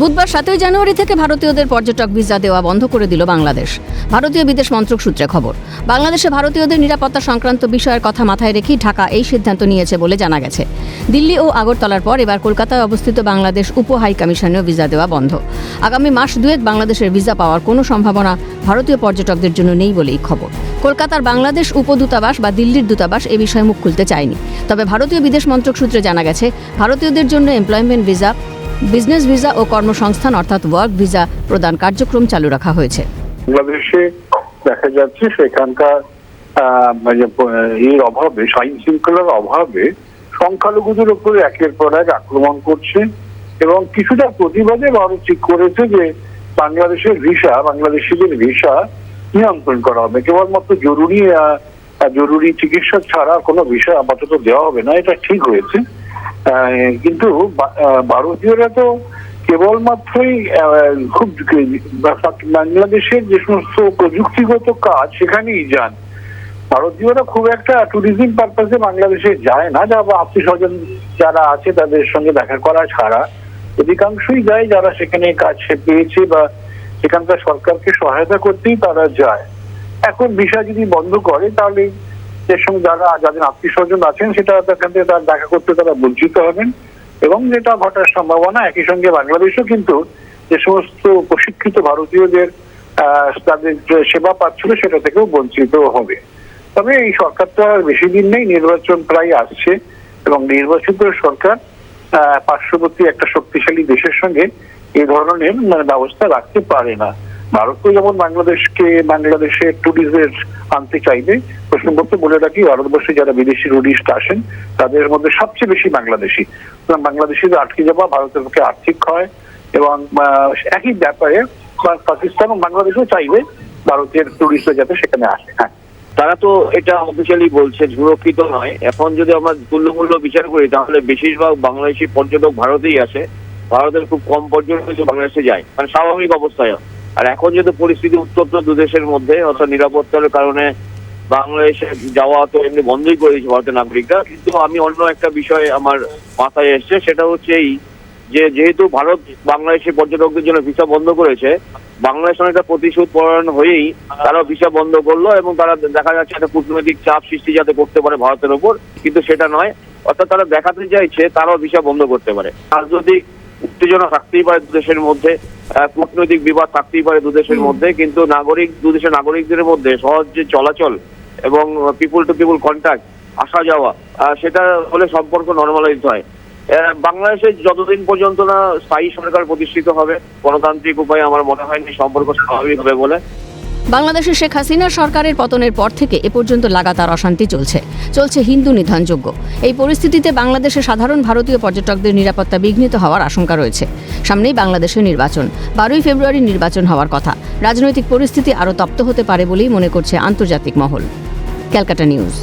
বুধবার 7 জানুয়ারি থেকে ভারতীয়দের পর্যটক ভিসা দেওয়া বন্ধ করে দিল বাংলাদেশ। ভারতীয় বিদেশ মন্ত্রক সূত্রে খবর, বাংলাদেশে ভারতীয়দের নিরাপত্তা সংক্রান্ত বিষয়ের কথা মাথায় রেখেই ঢাকা এই সিদ্ধান্ত নিয়েছে বলে জানা গেছে। দিল্লি ও আগরতলার পর এবার কলকাতায় অবস্থিত বাংলাদেশ উপ হাই কমিশনেও ভিসা দেওয়া বন্ধ। আগামী মাস দুয়েক বাংলাদেশের ভিসা পাওয়ার কোনো সম্ভাবনা ভারতীয় পর্যটকদের জন্য নেই বলেই খবর। কলকাতার বাংলাদেশ উপদূতাবাস বা দিল্লির দূতাবাস এ বিষয়ে মুখ খুলতে চায়নি। তবে ভারতীয় বিদেশ মন্ত্রক সূত্রে জানা গেছে, ভারতীয়দের জন্য এমপ্লয়মেন্ট ভিসা, বিজনেস ভিসা ও কর্মসংস্থান অর্থাৎ ওয়ার্ক ভিসা প্রদান কার্যক্রম চালু রাখা হয়েছে। বাংলাদেশে দেখা যাচ্ছে সেখানকার এর অভাবে, আইন শৃঙ্খলার অভাবে সংখ্যালঘুদের উপরে একের পর এক আক্রমণ করছে এবং কিছুটা প্রতিবাদে ভারত ঠিক করেছে যে বাংলাদেশিদের ভিসা নিয়ন্ত্রণ করা হবে, কেবলমাত্র জরুরি চিকিৎসা ছাড়া কোনো ভিসা আপাতত দেওয়া হবে না। এটা ঠিক হয়েছে, কিন্তু ভারতীয়রা তো কেবলমাত্রই খুব বাংলাদেশের যে সমস্ত প্রযুক্তিগত কাজ সেখানেই যান। ভারতীয়রা খুব একটা ট্যুরিজম পারপাসে বাংলাদেশে যায় না, যা আত্মীয় স্বজন যারা আছে তাদের সঙ্গে দেখা করা ছাড়া অধিকাংশই যায় যারা সেখানে কাজ পেয়েছে বা সেখানকার সরকারকে সহায়তা করতেই তারা যায়। এখন ভিসা যদি বন্ধ করে তাহলে এর সঙ্গে যাদের আত্মীয় স্বজন আছেন সেটা সেখান থেকে তার দেখা করতে তারা বঞ্চিত হবেন এবং যেটা ঘটার সম্ভাবনা। একই সঙ্গে বাংলাদেশও কিন্তু যে সমস্ত প্রশিক্ষিত ভারতীয়দের তাদের সেবা পাচ্ছিল সেটা থেকেও বঞ্চিত হবে। তবে এই সরকারটা বেশি দিন নেই, নির্বাচন প্রায় আসছে এবং নির্বাচিত সরকার পার্শ্ববর্তী একটা শক্তিশালী দেশের সঙ্গে এই ধরনের ব্যবস্থা রাখতে পারে না। ভারতও যেমন বাংলাদেশে ট্যুরিস্টদের আনতে চাইবে। প্রশ্নপত্র বলে রাখি, ভারতবর্ষে যারা বিদেশি ট্যুরিস্ট আসেন তাদের মধ্যে সবচেয়ে বেশি বাংলাদেশি। বাংলাদেশিদের আটকে যাওয়া ভারতের পক্ষে আর্থিক হয় এবং একই ব্যাপারে পাকিস্তান ও বাংলাদেশও চাইবে ভারতের ট্যুরিস্টরা যাতে সেখানে আসে। হ্যাঁ, তারা তো এটা অফিসিয়ালি বলছে, সুরক্ষিত নয়। এখন যদি আমরা তুল্যমূল্য বিচার করি তাহলে বেশিরভাগ বাংলাদেশি পর্যটক ভারতেই আসে, ভারতের খুব কম পর্যটক বাংলাদেশে যায়, মানে স্বাভাবিক অবস্থায়। আর এখন যেহেতু পরিস্থিতি উত্তপ্ত দু দেশের মধ্যে, অর্থাৎ নিরাপত্তার কারণে বাংলাদেশে যাওয়া তো এমনি বন্ধই করে দিয়েছে ভারতের নাগরিকরা। কিন্তু আমি অন্য একটা বিষয় আমার মাথায় এসছে, সেটা হচ্ছে এই যে যেহেতু ভারত বাংলাদেশি পর্যটকদের জন্য ভিসা বন্ধ করেছে, বাংলাদেশ অনেকটা প্রতিশোধ পরায়ণ হয়েই তারা ভিসা বন্ধ করলো এবং তারা দেখা যাচ্ছে একটা কূটনৈতিক চাপ সৃষ্টি যাতে করতে পারে ভারতের ওপর, কিন্তু সেটা নয়। অর্থাৎ তারা দেখাতে চাইছে তারাও ভিসা বন্ধ করতে পারে। রাজনৈতিক উত্তেজনা থাকতেই পারে দুদেশের মধ্যে, কূটনৈতিক বিবাদ থাকতেই পারে দুদেশের মধ্যে, কিন্তু দুদেশের নাগরিকদের মধ্যে সহজ যে চলাচল এবং পিপুল টু পিপুল কন্ট্যাক্ট, আসা যাওয়া, সেটা হলে সম্পর্ক নর্মালাইজ হয়। বাংলাদেশে যতদিন পর্যন্ত না স্থায়ী সরকার প্রতিষ্ঠিত হবে গণতান্ত্রিক উপায়ে, আমার মনে হয়নি সম্পর্ক স্বাভাবিক হবে বলে। বাংলাদেশে শেখ হাসিনার সরকারের পতনের পর থেকে এ পর্যন্ত লাগাতার অশান্তি চলছে হিন্দু নিধনযজ্ঞ। এই পরিস্থিতিতে বাংলাদেশে সাধারণ ভারতীয় পর্যটকদের নিরাপত্তা বিঘ্নিত হওয়ার আশঙ্কা রয়েছে। সামনেই বাংলাদেশের নির্বাচন, 12ই ফেব্রুয়ারি নির্বাচন হওয়ার কথা। রাজনৈতিক পরিস্থিতি আরও তপ্ত হতে পারে বলেই মনে করছে আন্তর্জাতিক মহল। ক্যালকাটা নিউজ।